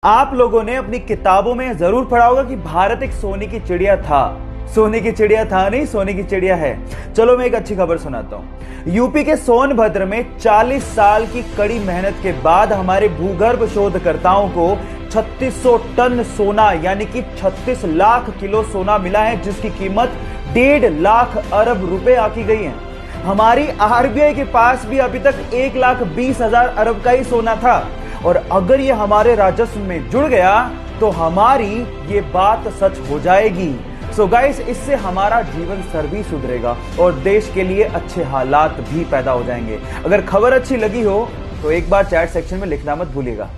आप लोगों ने अपनी किताबों में जरूर पढ़ा होगा कि भारत एक सोने की चिड़िया था। सोने की चिड़िया था नहीं, सोने की चिड़िया है। चलो मैं एक अच्छी खबर सुनाता हूं। यूपी के सोनभद्र में 40 साल की कड़ी मेहनत के बाद हमारे भूगर्भ शोधकर्ताओं को 3600 टन सोना यानी कि 36 लाख किलो सोना मिला है, जिसकी कीमत 1.5 लाख अरब रुपए आकी गई है। हमारी आरबीआई के पास भी अभी तक 1,20,000 अरब का ही सोना था, और अगर ये हमारे राजस्व में जुड़ गया तो हमारी ये बात सच हो जाएगी। सो गाइस, इससे हमारा जीवन स्तर भी सुधरेगा और देश के लिए अच्छे हालात भी पैदा हो जाएंगे। अगर खबर अच्छी लगी हो तो एक बार चैट सेक्शन में लिखना मत भूलिएगा।